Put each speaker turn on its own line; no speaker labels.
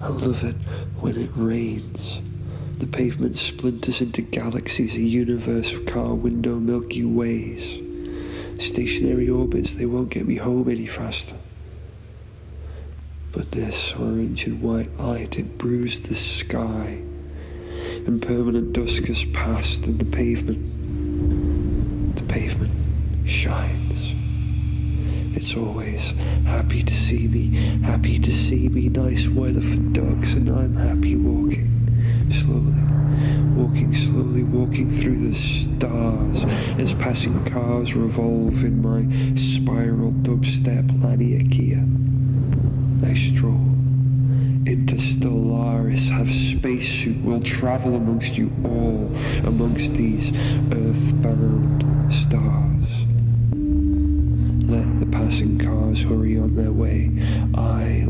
I love it when it rains. The pavement splinters into galaxies, a universe of car window Milky Ways. Stationary orbits, they won't get me home any faster. But this orange and white light, it bruised the sky. Impermanent dusk has passed and the pavement shines. It's always happy to see me, nice weather for dogs, and I'm happy walking through the stars as passing cars revolve in my spiral dubstep laniakia. I stroll interstellaris, have spacesuit, will travel amongst you all, amongst these earthbound stars. Let the passing cars hurry on their way. I